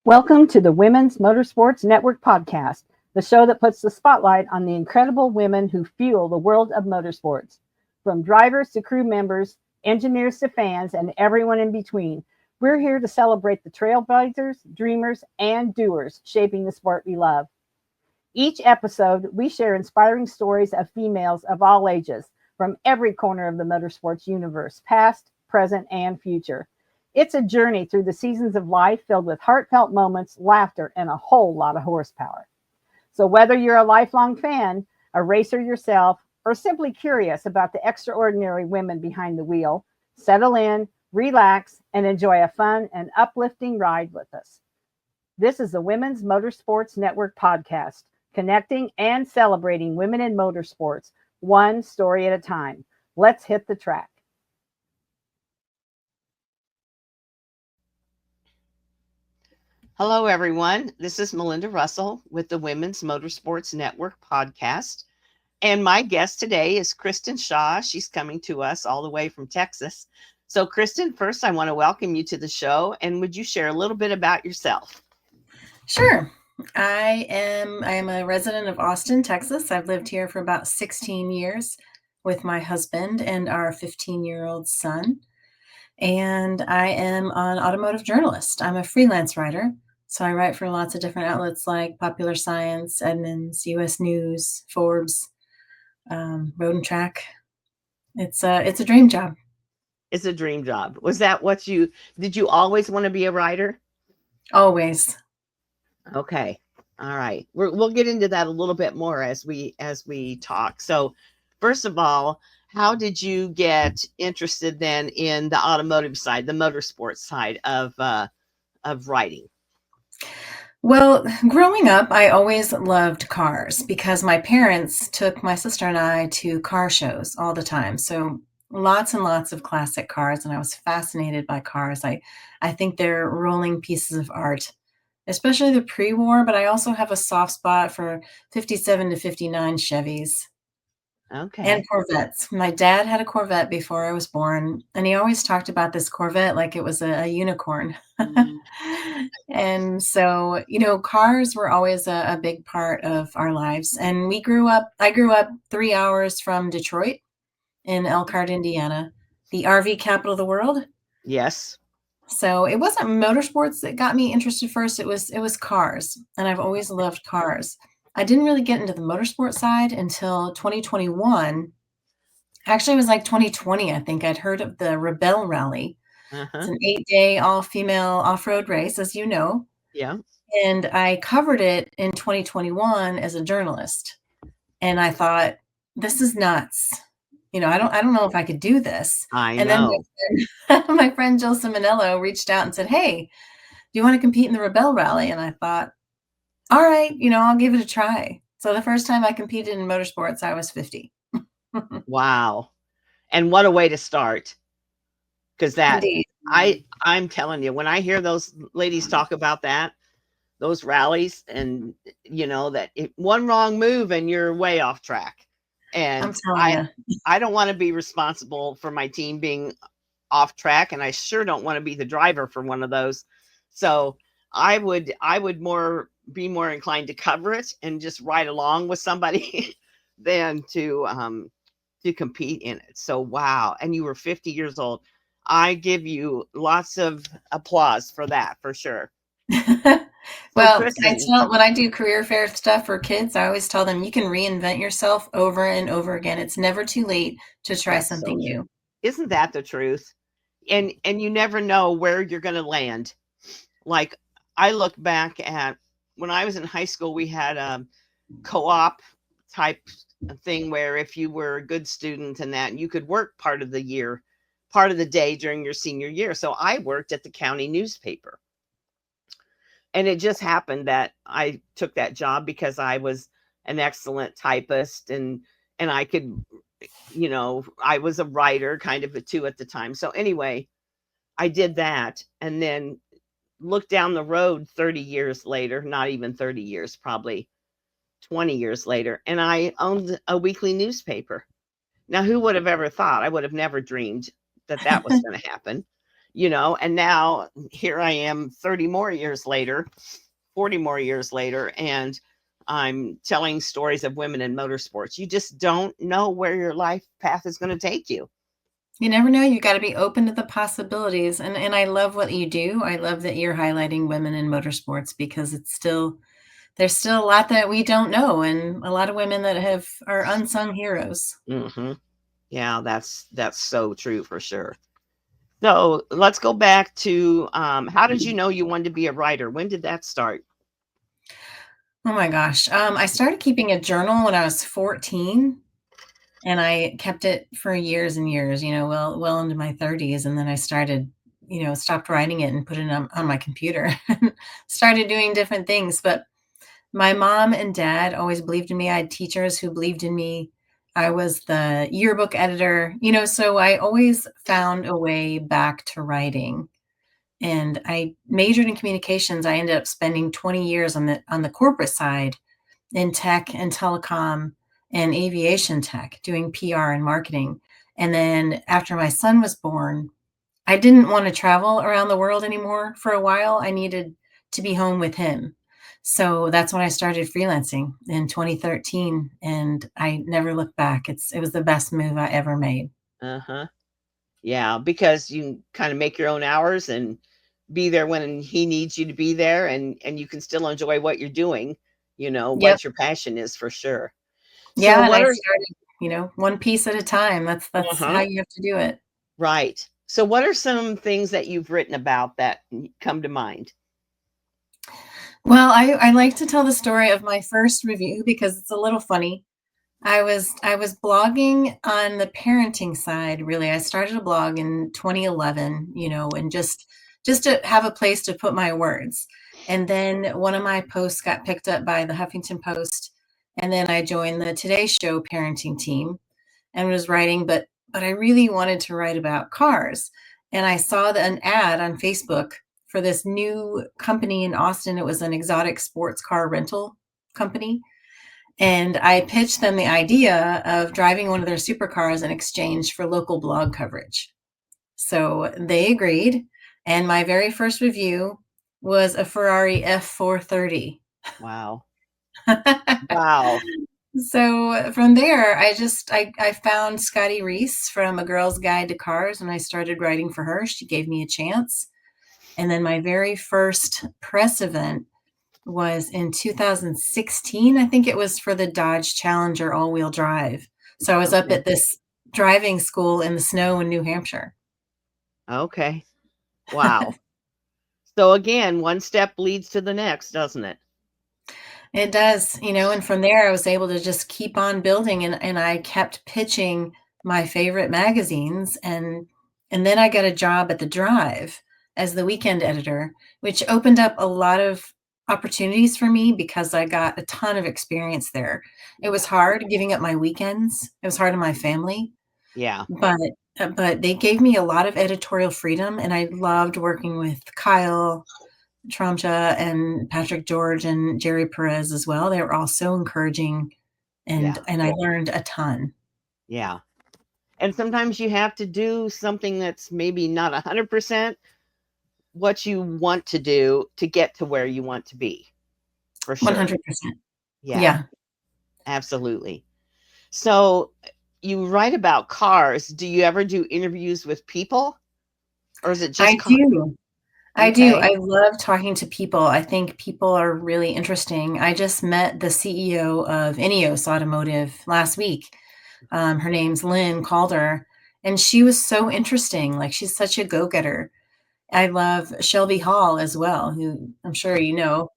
Welcome to the Women's Motorsports Network podcast, the show that puts the spotlight on the incredible women who fuel the world of motorsports. From drivers to crew members, engineers to fans, and everyone in between, we're here to celebrate the trailblazers, dreamers, and doers shaping the sport we love. Each episode, we share inspiring stories of females of all ages from every corner of the motorsports universe, past, present, and future. It's a journey through the seasons of life filled with heartfelt moments, laughter, and a whole lot of horsepower. So, whether you're a lifelong fan, a racer yourself, or simply curious about the extraordinary women behind the wheel, settle in, relax, and enjoy a fun and uplifting ride with us. This is the Women's Motorsports Network podcast, connecting and celebrating women in motorsports, one story at a time. Let's hit the track. Hello, everyone. This is Melinda Russell with the Women's Motorsports Network podcast. And my guest today is Kristin Shaw. She's coming to us all the way from Texas. So, Kristin, first, I want to welcome you to the show. And would you share a little bit about yourself? Sure. I am a resident of Austin, Texas. I've lived here for about 16 years with my husband and our 15-year-old son. And I am an automotive journalist. I'm a freelance writer. So I write for lots of different outlets like Popular Science, Edmunds, US News, Forbes, Road and Track. It's a dream job. It's a dream job. Was that what did you always want to be a writer? Always. Okay. All right. We'll get into that a little bit more as we talk. So, first of all, how did you get interested then in the automotive side, the motorsports side of writing? Well, growing up, I always loved cars because my parents took my sister and I to car shows all the time. So lots and lots of classic cars, and I was fascinated by cars. I think they're rolling pieces of art, especially the pre-war, but I also have a soft spot for 57 to 59 Chevys. Okay. And Corvettes. My dad had a Corvette before I was born, and he always talked about this Corvette like it was a unicorn. And so, cars were always a big part of our lives. And I grew up 3 hours from Detroit in Elkhart, Indiana, the RV capital of the world. Yes. So it wasn't motorsports that got me interested first. It was cars, and I've always loved cars. I didn't really get into the motorsport side until 2021. Actually, it was like 2020, I think. I'd heard of the Rebel Rally. It's an 8-day all-female off-road race, as you know. Yeah. And I covered it in 2021 as a journalist. And I thought, this is nuts. I don't know if I could do this. I and know. Then my friend Jill Simonello reached out and said, hey, do you want to compete in the Rebel Rally? And I thought, all right, I'll give it a try. So the first time I competed in motorsports, I was 50. Wow. And what a way to start. Because Indeed. I'm telling you, when I hear those ladies talk about those rallies, and that one wrong move and you're way off track. And I don't want to be responsible for my team being off track, and I sure don't want to be the driver for one of those. So I would be more inclined to cover it and just ride along with somebody than to compete in it. So wow. And you were 50 years old. I give you lots of applause for that, for sure. Well, when I do career fair stuff for kids, I always tell them you can reinvent yourself over and over again. It's never too late to try something new. Isn't that the truth? And you never know where you're going to land. Like, I look back at when I was in high school, we had a co-op type thing where if you were a good student and that, you could work part of the day during your senior year. So I worked at the county newspaper. And it just happened that I took that job because I was an excellent typist and I could, I was a writer, kind of a two at the time. So anyway, I did that, and then looked down the road 30 years later, not even 30 years, probably 20 years later, and I owned a weekly newspaper. Now, who would have ever thought? I would have never dreamed that was going to happen. and now here I am 30 more years later, 40 more years later, and I'm telling stories of women in motorsports. You just don't know where your life path is going to take you. You never know. You got to be open to the possibilities. And I love what you do. I love that you're highlighting women in motorsports because there's still a lot that we don't know, and a lot of women that are unsung heroes. Hmm. Yeah, that's so true for sure. So let's go back to how did you know you wanted to be a writer? When did that start? Oh my gosh. I started keeping a journal when I was 14, and I kept it for years and years, well into my 30s. And then I started, stopped writing it and put it on my computer and started doing different things. But my mom and dad always believed in me. I had teachers who believed in me. I was the yearbook editor, so I always found a way back to writing. And I majored in communications. I ended up spending 20 years on the corporate side in tech and telecom and aviation tech, doing PR and marketing. And then after my son was born, I didn't want to travel around the world anymore for a while. I needed to be home with him. So that's when I started freelancing in 2013, and I never looked back. It was the best move I ever made. Uh-huh. Yeah, because you kind of make your own hours and be there when he needs you to be there, and you can still enjoy what you're doing, Yep. what your passion is for sure. So Yeah, and what I are started, one piece at a time. That's how uh-huh. you have to do it. Right. So what are some things that you've written about that come to mind? Well, I like to tell the story of my first review because it's a little funny. I was blogging on the parenting side, really. I started a blog in 2011, and just to have a place to put my words. And then one of my posts got picked up by the Huffington Post, and then I joined the Today Show parenting team and was writing, but I really wanted to write about cars. And I saw an ad on Facebook for this new company in Austin. It was an exotic sports car rental company, and I pitched them the idea of driving one of their supercars in exchange for local blog coverage. So they agreed. And my very first review was a Ferrari F430. Wow. Wow. So from there, I found Scotty Reese from A Girl's Guide to Cars, and I started writing for her. She gave me a chance. And then my very first press event was in 2016. I think it was for the Dodge Challenger all-wheel drive. So I was up Okay. at this driving school in the snow in New Hampshire. Okay. Wow. So again, one step leads to the next, doesn't it? It does, and from there I was able to just keep on building, and I kept pitching my favorite magazines, and then I got a job at the Drive as the weekend editor, which opened up a lot of opportunities for me because I got a ton of experience there. It was hard giving up my weekends. It was hard on my family, Yeah. but they gave me a lot of editorial freedom, and I loved working with Kyle Tramcha and Patrick George and Jerry Perez as well. They were all so encouraging, and Yeah. I learned a ton. Yeah. And sometimes you have to do something that's maybe not 100% what you want to do to get to where you want to be, for sure. 100%. Yeah, Yeah, absolutely. So you write about cars. Do you ever do interviews with people, or is it just I car? do. I do. Okay. I love talking to people. I think people are really interesting. I just met the CEO of Ineos Automotive last week. Her name's Lynn Calder, and she was so interesting. Like, she's such a go-getter. I love Shelby Hall as well, who I'm sure you know.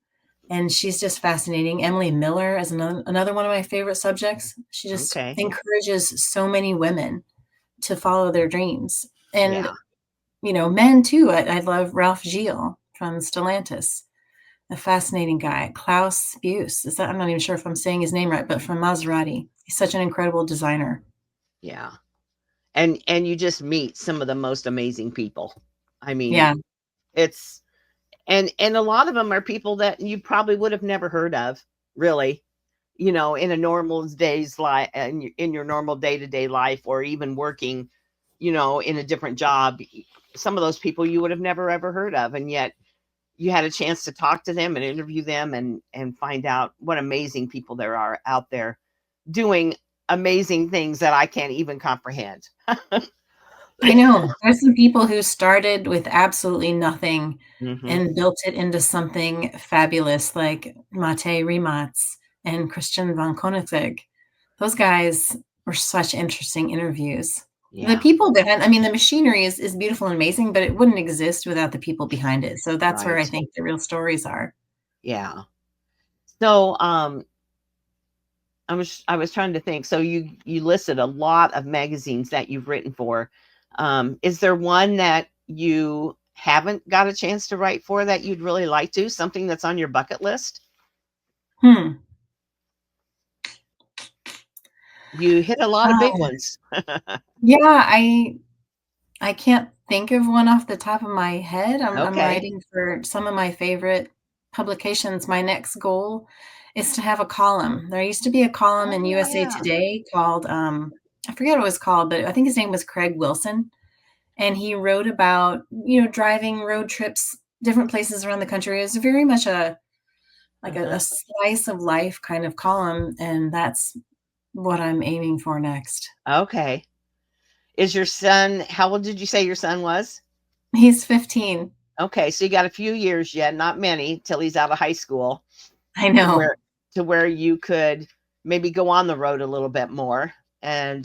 And she's just fascinating. Emily Miller is another one of my favorite subjects. She just Okay. encourages so many women to follow their dreams. And, Yeah. men too. I love Ralph Gilles from Stellantis, a fascinating guy. Klaus Buse, I'm not even sure if I'm saying his name right, but from Maserati. He's such an incredible designer. Yeah. And you just meet some of the most amazing people. I mean, Yeah, it's and a lot of them are people that you probably would have never heard of, really, in a normal day's life, in your normal day-to-day life, or even working, in a different job. some of those people you would have never ever heard of, and yet you had a chance to talk to them and interview them and find out what amazing people there are out there doing amazing things that I can't even comprehend. I know. There's some people who started with absolutely nothing Mm-hmm. and built it into something fabulous, like Mate Rimatz and Christian von Koenigsegg. Those guys were such interesting interviews. The Yeah, people behind, I mean, the machinery is beautiful and amazing, but it wouldn't exist without the people behind it. So that's where I right. think the real stories are. Yeah. So I was trying to think. So you listed a lot of magazines that you've written for. Is there one that you haven't got a chance to write for that you'd really like to? Something that's on your bucket list? Hmm. You hit a lot of big Uh, ones. yeah, I can't think of one off the top of my head. I'm Okay. writing for some of my favorite publications. My next goal is to have a column. There used to be a column in Oh USA yeah. Today called I forget what it was called, but I think his name was Craig Wilson, and he wrote about, driving road trips, different places around the country. It was very much a like a Uh-huh. slice of life kind of column, and that's what I'm aiming for next. Okay. Is your son, how old did you say your son was? He's 15. Okay, so you got a few years yet, not many, till he's out of high school, I to know. where you could maybe go on the road a little bit more. And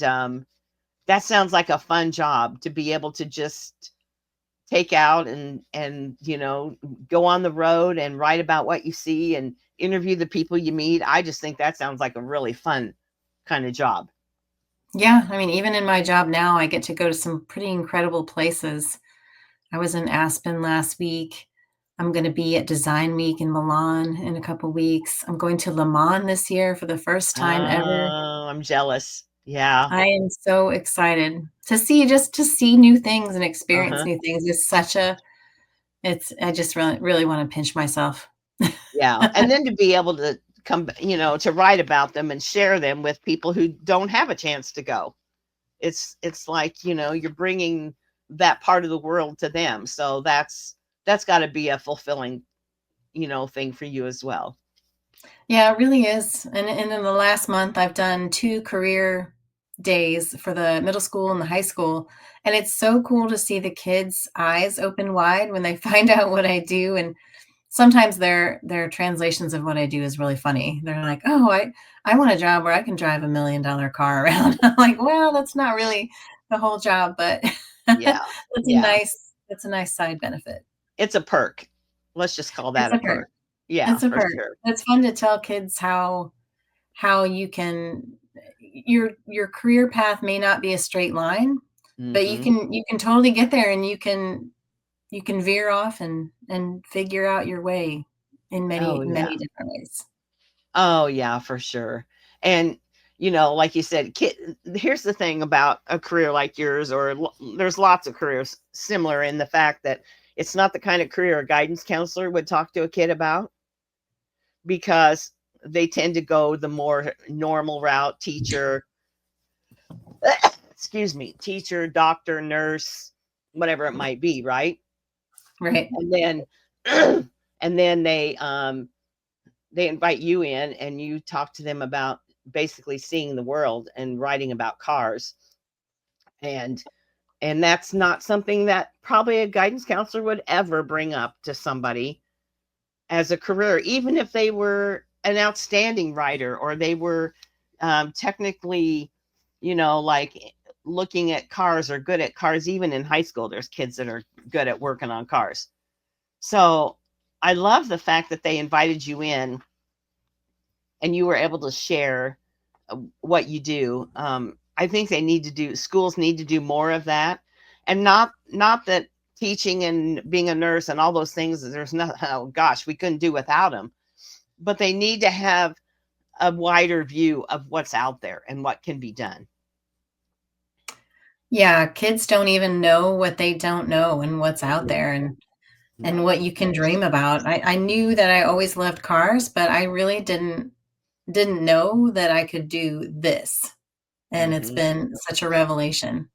that sounds like a fun job to be able to just take out and go on the road and write about what you see and interview the people you meet. I just think that sounds like a really fun kind of job. Yeah, I mean, even in my job now, I get to go to some pretty incredible places. I was in Aspen last week. I'm going to be at Design Week in Milan in a couple weeks. I'm going to Le Mans this year for the first time ever. Oh, I'm jealous. Yeah. I am so excited to see new things and experience Uh-huh. new things. I just really, really want to pinch myself. Yeah. And then to be able to come, to write about them and share them with people who don't have a chance to go. It's like, you're bringing that part of the world to them. So that's got to be a fulfilling, thing for you as well. Yeah, it really is. And in the last month, I've done 2 career days for the middle school and the high school. And it's so cool to see the kids' eyes open wide when they find out what I do. And sometimes their translations of what I do is really funny. They're like, "Oh, I want a job where I can drive $1 million car around." I'm like, "Well, that's not really the whole job, but Yeah. Yeah. that's a nice side benefit." It's a perk. Let's just call that It's a a perk. perk. Yeah, It's a for perk. sure. It's fun to tell kids how you can your career path may not be a straight line, but Mhm. you can totally get there, and you can veer off and figure out your way in Oh, many yeah. different ways. Oh, yeah, for sure. And, like you said, here's the thing about a career like yours, or there's lots of careers similar in the fact that it's not the kind of career a guidance counselor would talk to a kid about because they tend to go the more normal route, teacher, excuse me, teacher, doctor, nurse, whatever it might be, right? Right. And then and then they invite you in and you talk to them about basically seeing the world and writing about cars. And that's not something that probably a guidance counselor would ever bring up to somebody as a career, even if they were an outstanding writer or they were technically, like looking at cars or good at cars. Even in high school, there's kids that are good at working on cars. So I love the fact that they invited you in and you were able to share what you do. I think schools need to do more of that, and not that teaching and being a nurse and all those things. There's not, oh gosh, we couldn't do without them, but they need to have a wider view of what's out there and what can be done. Yeah, kids don't even know what they don't know and what's out Mhm. there and Right. what you can dream about. I knew that I always loved cars, but I really didn't know that I could do this. And it's Hmm. been such a revelation.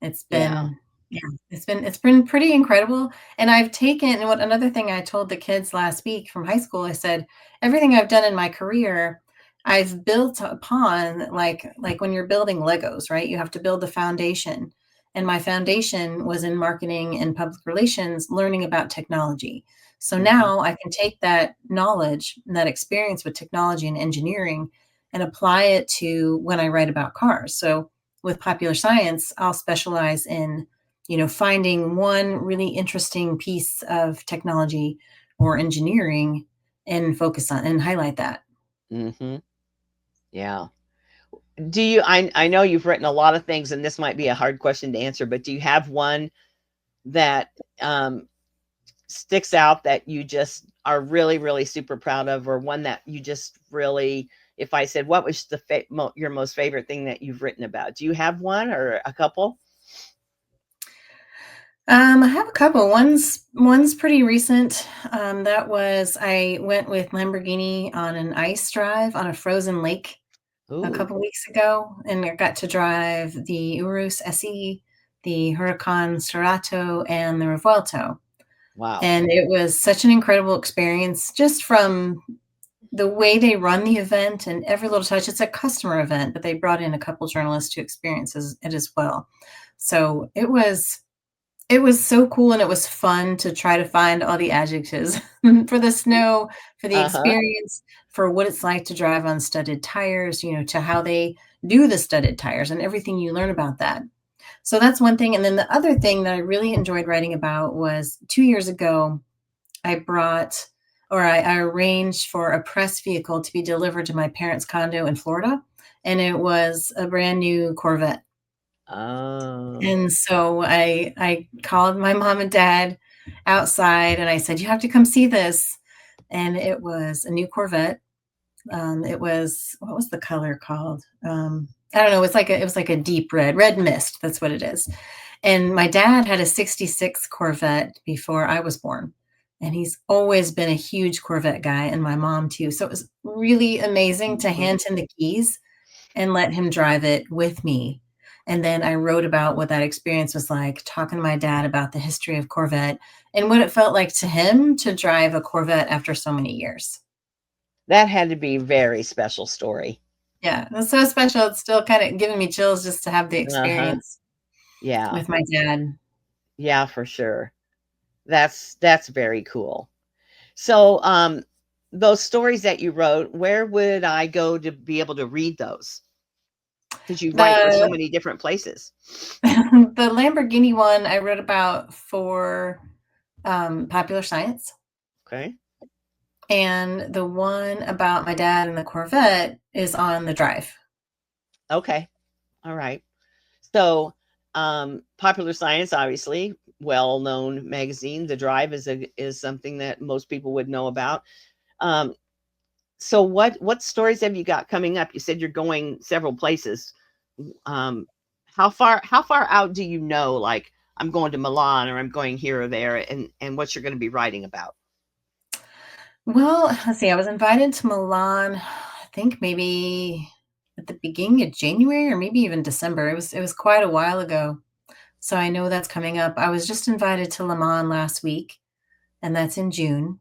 It's Yeah. been Yeah, it's been pretty incredible, and I've taken and what another thing I told the kids last week from high school, I said, "Everything I've done in my career, I've built upon like when you're building Legos, right? You have to build the foundation, and my foundation was in marketing and public relations, learning about technology. So Mhm. now I can take that knowledge and that experience with technology and engineering and apply it to when I write about cars. So with popular science, I'll specialize in finding one really interesting piece of technology or engineering and focus on and highlight that. Mhm. Yeah. Do you I know you've written a lot of things and this might be a hard question to answer, but do you have one that um sticks out that you just are really really super proud of, or one that you just really, if I said what was the your most favorite thing that you've written about, do you have one or a couple? I have a couple. One's pretty recent. That was I went with Lamborghini on an ice drive on a frozen lake a Ooh, couple weeks ago, and I got to drive the Urus SE, the Huracan Cerato, and the Revuelto. wow. And it was such an incredible experience just from the way they run the event and every little touch. It's a customer event, but they brought in a couple journalists to experience it as well. So it was so cool, and it was fun to try to find all the adjectives for the snow, for the Uh-huh. experience, for what it's like to drive on studded tires, to how they do the studded tires and everything you learn about that. So that's one thing. And then the other thing that I really enjoyed writing about was 2 years ago, I brought or I arranged for a press vehicle to be delivered to my parents' condo in Florida, and it was a brand new Corvette. Oh, And so I called my mom and dad outside, and I said, "You have to come see this." And it was a new Corvette. It was what was the color called? I don't know. It was like a deep red mist. That's what it is. And my dad had a 66 Corvette before I was born. And he's always been a huge Corvette guy, and my mom too. So it was really amazing to mhm. hand him the keys and let him drive it with me. And then I wrote about what that experience was like, talking to my dad about the history of Corvette and what it felt like to him to drive a Corvette after so many years. That had to be a very special story. Yeah, it was so special. It's still kind of giving me chills just to have the Uh-huh. experience Yeah. with my dad. Yeah, for sure. That's very cool. So, those stories that you wrote, where would I go to be able to read those? Because you write for so The many different places. the Lamborghini one I wrote about for Popular Science, Okay. and the one about my dad and the Corvette is on the Drive. Okay. All right. So, Popular Science, obviously, well-known magazine. The Drive is something that most people would know about. Um, so what stories have you got coming up? You said you're going several places. Um, how far out do you know? Like, I'm going to Milan or I'm going here or there, and what you're going to be writing about. Well, let's see. I was invited to Milan, I think maybe at the beginning of January or maybe even December. It was quite a while ago. So I know that's coming up. I was just invited to Le Mans last week, and that's in June.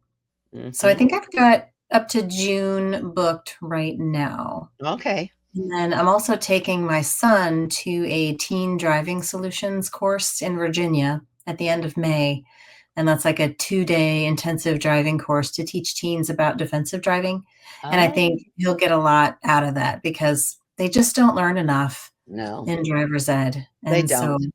So I Hmm. think I've got up to June booked right now. Okay. And then I'm also taking my son to a teen driving solutions course in Virginia at the end of May. And that's like a 2-day intensive driving course to teach teens about defensive driving. And I Oh, think he'll get a lot out of that because they just don't learn enough no, in driver's ed. they And so don't.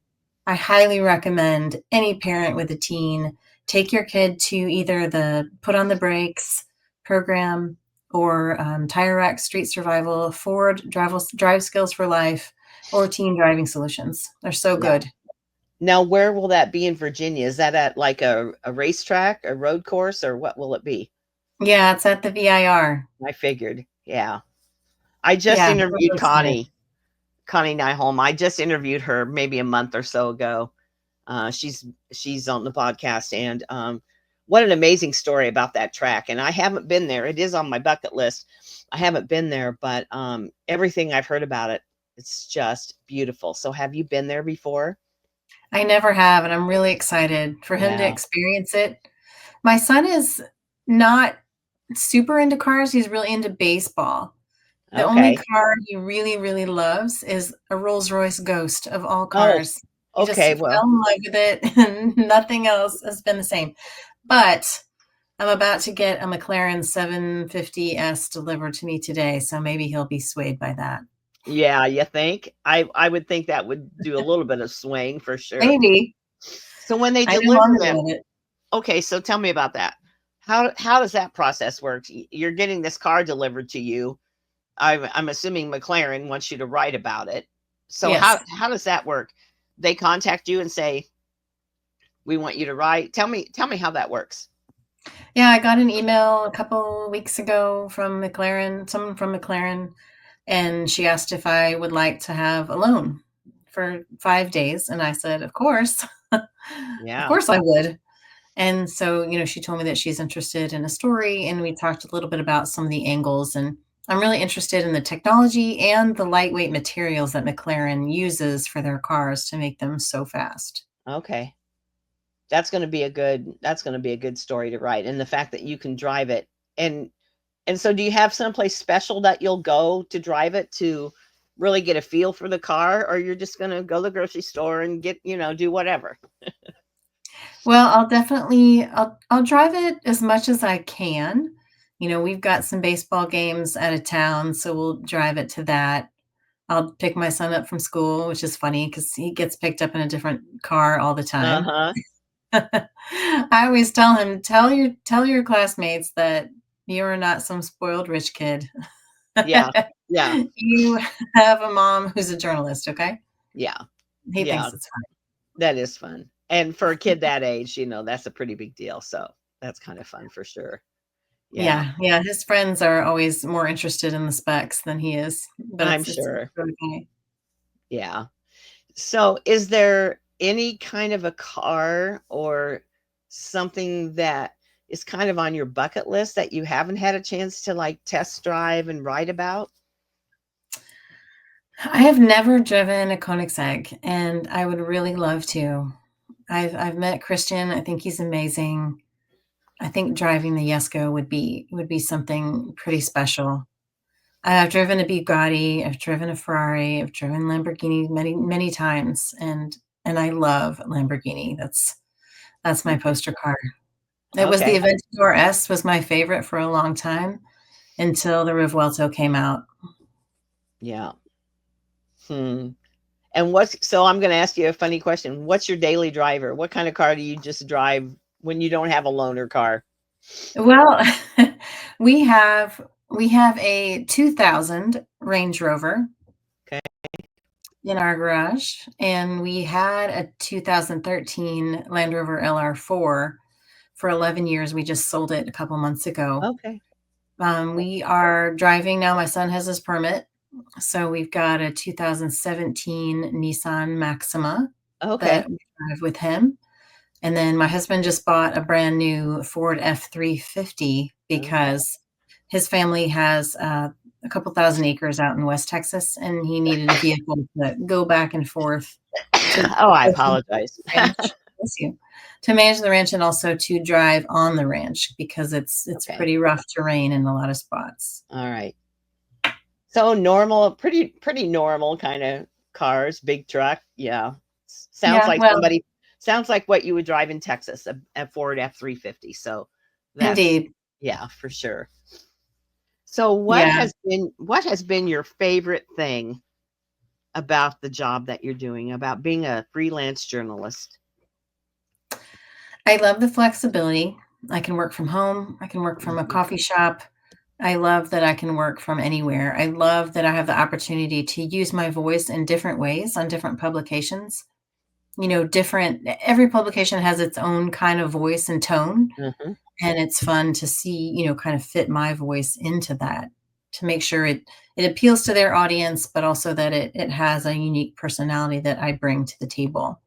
I highly recommend any parent with a teen take your kid to either the Put on the Brakes program or Tire Rack Street Survival, Ford Drive Skills for Life, or Teen Driving Solutions. They're so Yeah. good. Now, where will that be in Virginia? Is that at like a racetrack, a road course, or what will it be? Yeah, it's at the VIR. I figured. Yeah. I just Yeah, we're interviewed really excited. Connie Nyholm. I just interviewed her maybe a month or so ago. She's on the podcast, and what an amazing story about that track. And I haven't been there. It is on my bucket list. I haven't been there, but everything I've heard about it, it's just beautiful. So have you been there before? I never have, and I'm really excited for him to Yeah. experience it. My son is not super into cars. He's really into baseball. The only Okay. car he really, really loves is a Rolls-Royce Ghost of all Oh, cars. He just okay. fell Well, in love with it, and nothing else has been the same. But I'm about to get a McLaren 750S delivered to me today, so maybe he'll be swayed by that. yeah, you think? I would think that would do a little bit of swing for sure. Maybe. So when they I know deliver I'm them, doing it. okay, so tell me about that. How does that process work? You're getting this car delivered to you. I'm assuming McLaren wants you to write about it. So Yes. how does that work? They contact you and say, "We want you to write." Tell me how that works. Yeah, I got an email a couple weeks ago from McLaren, someone from McLaren, and she asked if I would like to have a loan for 5 days. And I said, of course, of Yeah. course I would. And so, she told me that she's interested in a story, and we talked a little bit about some of the angles. And I'm really interested in the technology and the lightweight materials that McLaren uses for their cars to make them so fast. Okay. That's going to be a good story to write, and the fact that you can drive it. And so do you have someplace special that you'll go to drive it to really get a feel for the car, or you're just going to go to the grocery store and get, do whatever? Well, I'll drive it as much as I can. We've got some baseball games out of town, so we'll drive it to that. I'll pick my son up from school, which is funny because he gets picked up in a different car all the time. Uh-huh. I always tell him, tell your classmates that you are not some spoiled rich kid. Yeah. Yeah. You have a mom who's a journalist, okay? Yeah. He Yeah. thinks it's fine. That is fun. And for a kid that age, that's a pretty big deal. So that's kind of fun for sure. Yeah. Yeah, yeah, his friends are always more interested in the specs than he is, but I'm it's sure. really funny. Yeah. So is there any kind of a car or something that is kind of on your bucket list that you haven't had a chance to like test drive and write about? I have never driven a Koenigsegg, and I would really love to. I've met Christian. I think he's amazing. I think driving the Jesko would be something pretty special. I've driven a Bugatti, I've driven a Ferrari, I've driven Lamborghini many, many times, and I love Lamborghini. That's my poster car. It was the Okay. Aventador S was my favorite for a long time until the Rivuelto came out. Yeah. Hmm. And so I'm going to ask you a funny question. What's your daily driver? What kind of car do you just drive when you don't have a loaner car? Well, we have we have a 2000 Range Rover Okay. in our garage, and we had a 2013 Land Rover LR4 for 11 years. We just sold it a couple months ago. Okay. We are driving now. My son has his permit. So we've got a 2017 Nissan Maxima that Okay. we drive with him. And then my husband just bought a brand new Ford F-350 Okay. because his family has a couple thousand acres out in West Texas, and he needed a vehicle to go back and forth to Oh, I both the apologize. ranch. Bless you. To manage the ranch and also to drive on the ranch because it's Okay. pretty rough terrain in a lot of spots. All right. So normal, pretty normal kind of cars, big truck. Yeah. Sounds Yeah, like well, somebody sounds like what you would drive in Texas, a Ford F-350. So that's indeed. yeah, for sure. So Yeah. what has been your favorite thing about the job that you're doing, about being a freelance journalist? I love the flexibility. I can work from home. I can work from a Mhm. coffee shop. I love that I can work from anywhere. I love that I have the opportunity to use my voice in different ways on different publications. Different every publication has its own kind of voice and tone, Mhm. and it's fun to see, kind of fit my voice into that to make sure it appeals to their audience, but also that it has a unique personality that I bring to the table.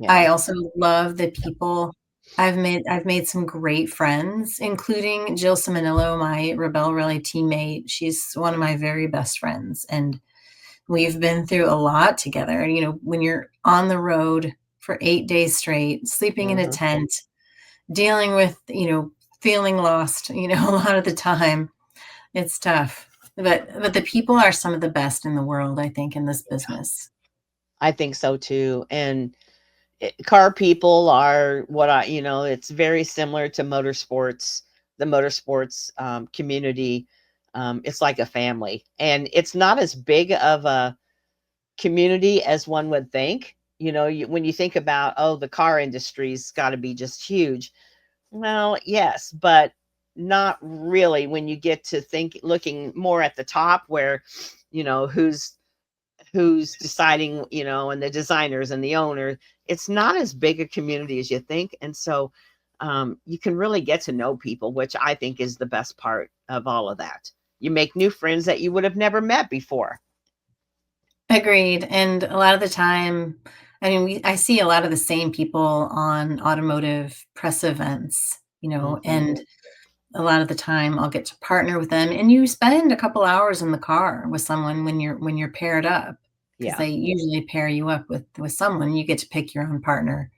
I Yeah. also love the people I've made some great friends, including Jill Simonillo, my Rebel Rally teammate. She's one of my very best friends, and we've been through a lot together. And, when you're on the road for 8 days straight, sleeping in a Mhm. tent, dealing with, feeling lost, a lot of the time. It's tough. But the people are some of the best in the world, I think, in this business. I think so too. And car people are what it's very similar to motorsports, the motorsports community. It's like a family, and it's not as big of a community as one would think. When you think about, oh, the car industry's got to be just huge. Well, yes, but not really when you get to think looking more at the top where, who's deciding, and the designers and the owner. It's not as big a community as you think. And so you can really get to know people, which I think is the best part of all of that. You make new friends that you would have never met before. Agreed. And a lot of the time, I mean, I see a lot of the same people on automotive press events, Hmm. and a lot of the time I'll get to partner with them, and you spend a couple hours in the car with someone when you're paired up, because Yeah. they usually pair you up with someone. You get to pick your own partner.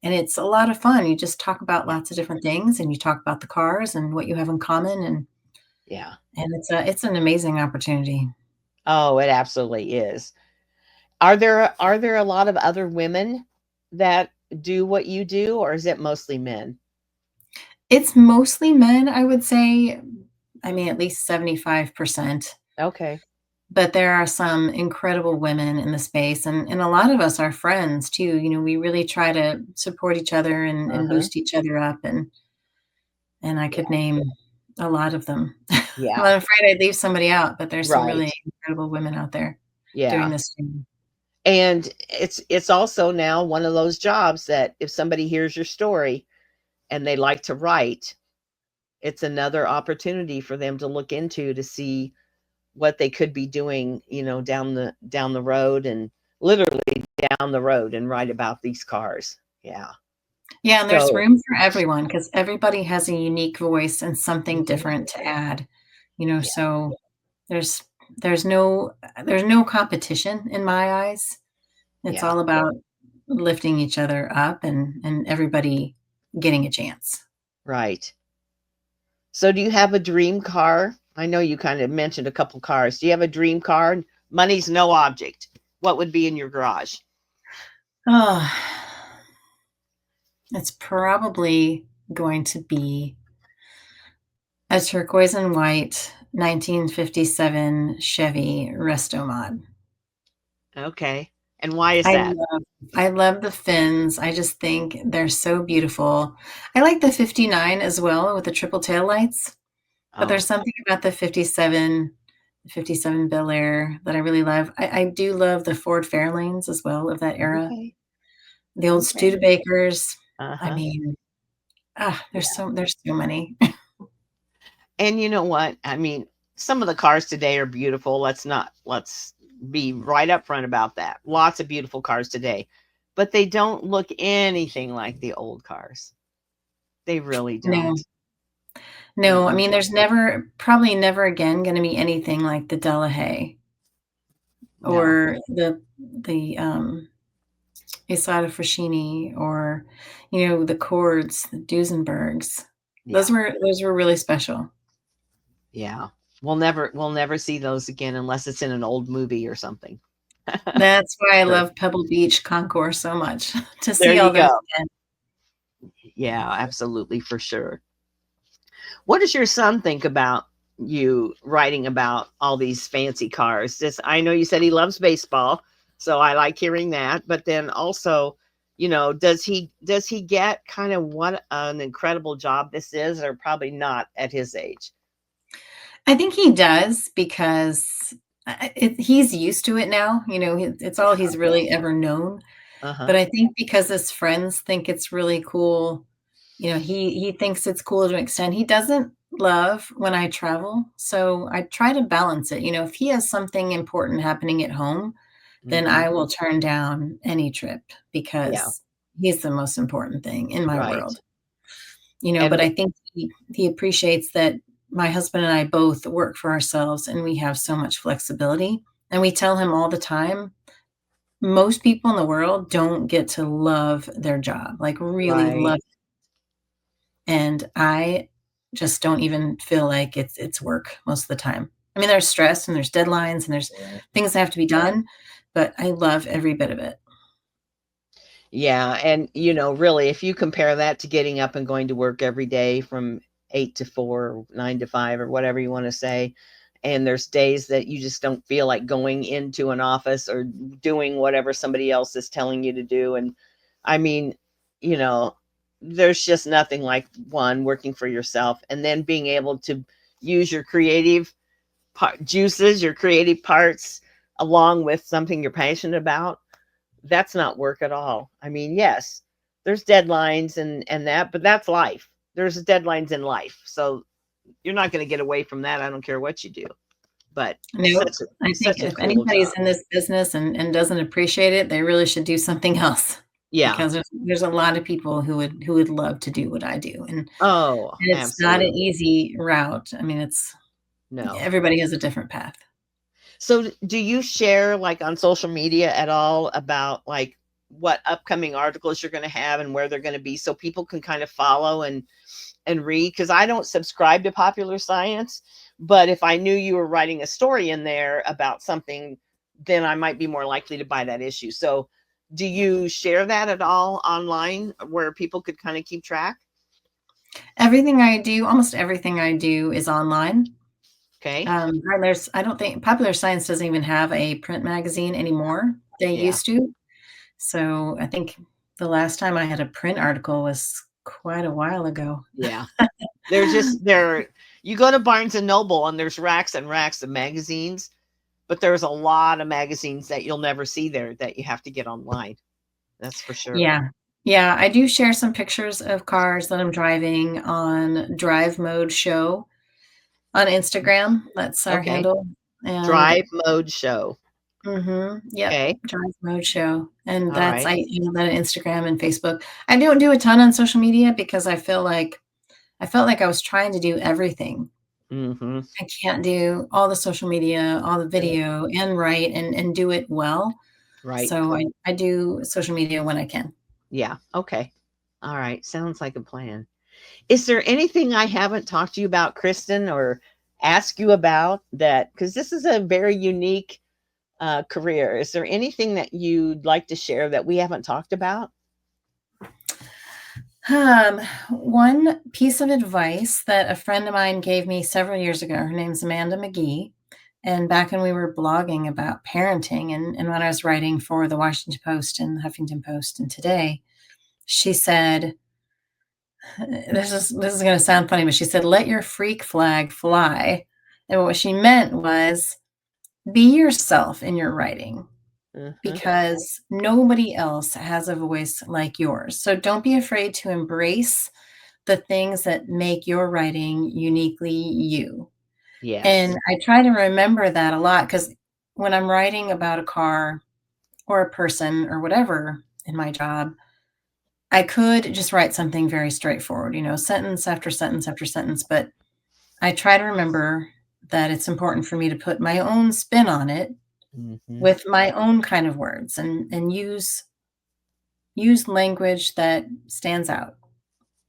And it's a lot of fun. You just talk about Yeah. lots of different things, and you talk about the cars and what you have in common, Yeah. and it's an amazing opportunity. Oh, it absolutely is. Are there a lot of other women that do what you do, or is it mostly men? It's mostly men, I would say. I mean, at least 75%. Okay. But there are some incredible women in the space, and a lot of us are friends too. We really try to support each other and Uh-huh. boost each other up, and I could Yeah. name a lot of them. Well, Yeah. I'm afraid I'd leave somebody out, but there's some Right. really incredible women out there doing Yeah. this too. And it's also now one of those jobs that if somebody hears your story and they like to write, it's another opportunity for them to look into to see what they could be doing, down the road, and literally down the road, and write about these cars. Yeah. Yeah, and there's So, room for everyone because everybody has a unique voice and something mhm, different to add. yeah, So there's there's no there's no competition in my eyes. It's yeah, all about lifting each other up and everybody getting a chance. right. So do you have a dream car? I know you kind of mentioned a couple cars. Do you have a dream car? Money's no object. What would be in your garage? Oh, it's probably going to be a turquoise and white 1957 Chevy Resto Mod. Okay. And why is I that? love I love the fins. I just think they're so beautiful. I like the 59 as well with the triple tail lights, but Oh, there's something about the 57 Bel Air that I really love. I do love the Ford Fairlanes as well of that era. okay. The old Okay. Studebakers. I Uh-huh. mean, Yeah. there's so many. And you know what? I mean, some of the cars today are beautiful. Let's be right up front about that. Lots of beautiful cars today, but they don't look anything like the old cars. They really No. don't. No, I Mm-mm. mean, there's probably never again gonna be anything like the Delahaye No. or the Isata Frashini or, the Cords, the Duesenbergs. Those Yeah. were those were really special. Yeah. We'll never see those again unless it's in an old movie or something. That's why I Sure. love Pebble Beach Concourse so much, to There see you all those go. again. Yeah, absolutely, for sure. What does your son think about you writing about all these fancy cars? Just, I know you said he loves baseball, so I like hearing that. But then also, does he get kind of what an incredible job this is, or probably not at his age? I think he does because, he's used to it now, it's all Yeah. he's really ever known. Uh-huh. But I think because his friends think it's really cool, he thinks it's cool to an extent. He doesn't love when I travel, so I try to balance it. If he has something important happening at home, then Hmm. I will turn down any trip Yeah. because he's the most important thing in my Right. world. And But I think he appreciates that my husband and I both work for ourselves and we have so much flexibility. And we tell him all the time, most people in the world don't get to love their job, like really Right. love it. And I just don't even feel like it's work most of the time. I mean, there's stress and there's deadlines and there's Right. things that have to be done, but I love every bit of it. Yeah, and really, if you compare that to getting up and going to work every day from 8 to 4, or 9 to 5, or whatever you want to say, and there's days that you just don't feel like going into an office or doing whatever somebody else is telling you to do. And I mean, you know, there's just nothing like one working for yourself and then being able to use your creative juices, your creative parts, along with something you're passionate about. That's not work at all. I mean, yes, there's deadlines and that, but that's life. There's deadlines in life. So you're not going to get away from that. I don't care what you do. But Nope. I think such a if cool anybody's job. in this business and doesn't appreciate it, they really should do something else Yeah. because there's a lot of people who would love to do what I do, and Oh, it's not an absolutely. easy route. I mean, it's No. everybody has a different path. So do you share like on social media at all about like what upcoming articles you're going to have and where they're going to be so people can kind of follow and read? Because I don't subscribe to Popular Science, but if I knew you were writing a story in there about something, then I might be more likely to buy that issue. So do you share that at all online where people could kind of keep track? Everything I do, almost everything I do is online. Okay. I don't think Popular Science doesn't even have a print magazine anymore. They Yeah. used to. So I think the last time I had a print article was quite a while ago. Yeah. They're just they're you go to Barnes and Noble and there's racks and racks of magazines, but there's a lot of magazines that you'll never see there that you have to get online. That's for sure. Yeah. Yeah, I do share some pictures of cars that I'm driving on Drive Mode Show on Instagram. That's our Okay. handle. And Drive mode show. yep, Okay. Drive Mode Show. And All that's right. I handle that on Instagram and Facebook. I don't do a ton on social media because I felt like I was trying to do everything. Mm-hmm. I can't do all the social media, all the video, and write and do it well. Right. So I do social media when I can. Yeah. Okay. All right. Sounds like a plan. Is there anything I haven't talked to you about, Kristen, or ask you about that? Because this is a very unique career. Is there anything that you'd like to share that we haven't talked about? Um, One piece of advice that a friend of mine gave me several years ago, her name's Amanda McGee. And back when we were blogging about parenting and when I was writing for the Washington Post and the Huffington Post and Today, she said, this is going to sound funny, but she said, let your freak flag fly. And what she meant was be yourself in your writing Uh-huh. because nobody else has a voice like yours. So don't be afraid to embrace the things that make your writing uniquely you. And Yes. I try to remember that a lot because when I'm writing about a car or a person or whatever in my job, I could just write something very straightforward, sentence after sentence after sentence. But I try to remember that it's important for me to put my own spin on it Mm-hmm. with my own kind of words and use language that stands out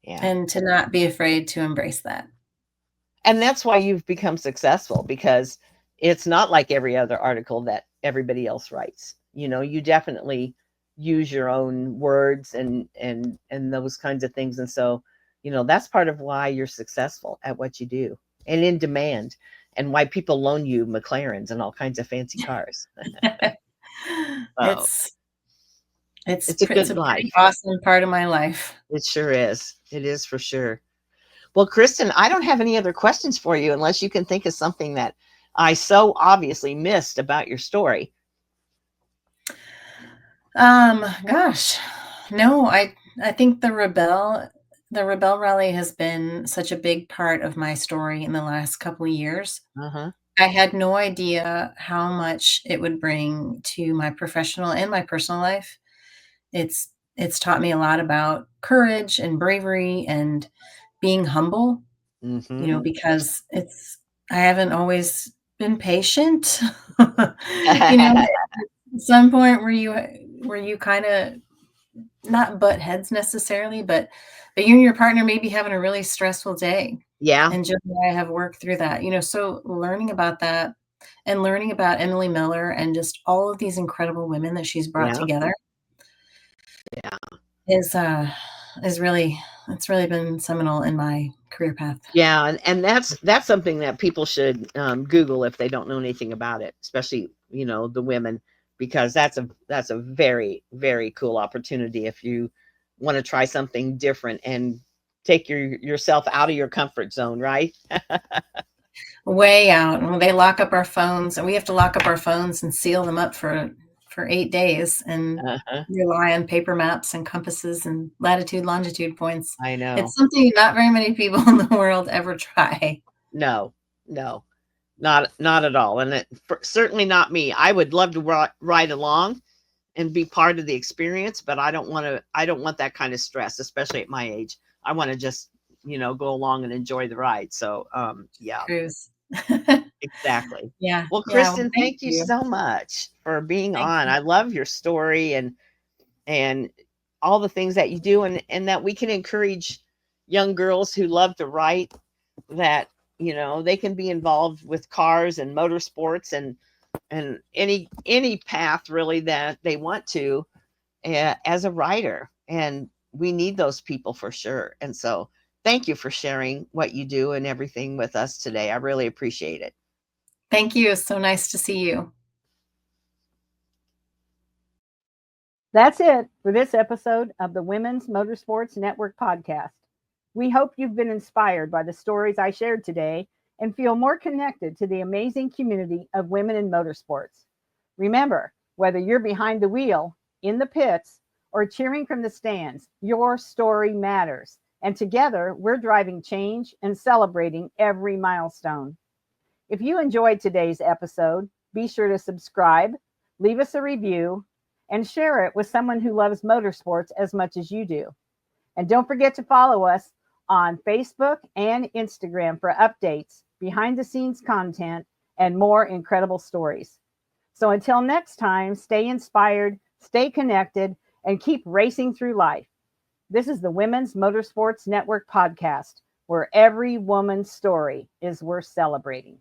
Yeah. and to not be afraid to embrace that. And that's why you've become successful because it's not like every other article that everybody else writes. You definitely use your own words and those kinds of things. And so, that's part of why you're successful at what you do and in demand and why people loan you McLarens and all kinds of fancy cars. Oh, It's it's it's a it's good a pretty life. awesome part of my life. It sure is. It is for sure. Well, Kristen, I don't have any other questions for you unless you can think of something that I so obviously missed about your story. Gosh, no, I think the Rebel Rally has been such a big part of my story in the last couple of years. Uh-huh. I had no idea how much it would bring to my professional and my personal life. It's taught me a lot about courage and bravery and being humble, Mm-hmm. because I haven't always been patient. You know, some point were you kind of not butt heads necessarily, but you and your partner may be having a really stressful day, Yeah, and Jill and I have worked through that, so learning about that and learning about Emily Miller and just all of these incredible women that she's brought yeah, together yeah. is really it's really been seminal in my career path. Yeah, and that's something that people should Google if they don't know anything about it, especially the women, because that's a very very cool opportunity if you want to try something different and take yourself out of your comfort zone, right? Way out. And they lock up our phones, and we have to lock up our phones and seal them up for 8 days and Uh-huh. rely on paper maps and compasses and latitude, longitude points. I know. It's something not very many people in the world ever try. No, no, not at all, and certainly not me. I would love to ride along and be part of the experience, but I don't want that kind of stress, especially at my age. I want to just, go along and enjoy the ride. So, yeah, Cruise. exactly. Yeah. Well, Yeah. Well, Kristen, thank thank you you. so much for being Thank on. you. I love your story and all the things that you do, and that we can encourage young girls who love to write that, they can be involved with cars and motorsports and any path really that they want to, as a writer. And we need those people for sure. And so thank you for sharing what you do and everything with us today. I really appreciate it. Thank you. It's so nice to see you. That's it for this episode of the Women's Motorsports Network podcast. We hope you've been inspired by the stories I shared today and feel more connected to the amazing community of women in motorsports. Remember, whether you're behind the wheel, in the pits, or cheering from the stands, your story matters. And together, we're driving change and celebrating every milestone. If you enjoyed today's episode, be sure to subscribe, leave us a review, and share it with someone who loves motorsports as much as you do. And don't forget to follow us on Facebook and Instagram for updates, behind the scenes content, and more incredible stories. So until next time, stay inspired, stay connected, and keep racing through life. This is the Women's Motorsports Network podcast, where every woman's story is worth celebrating.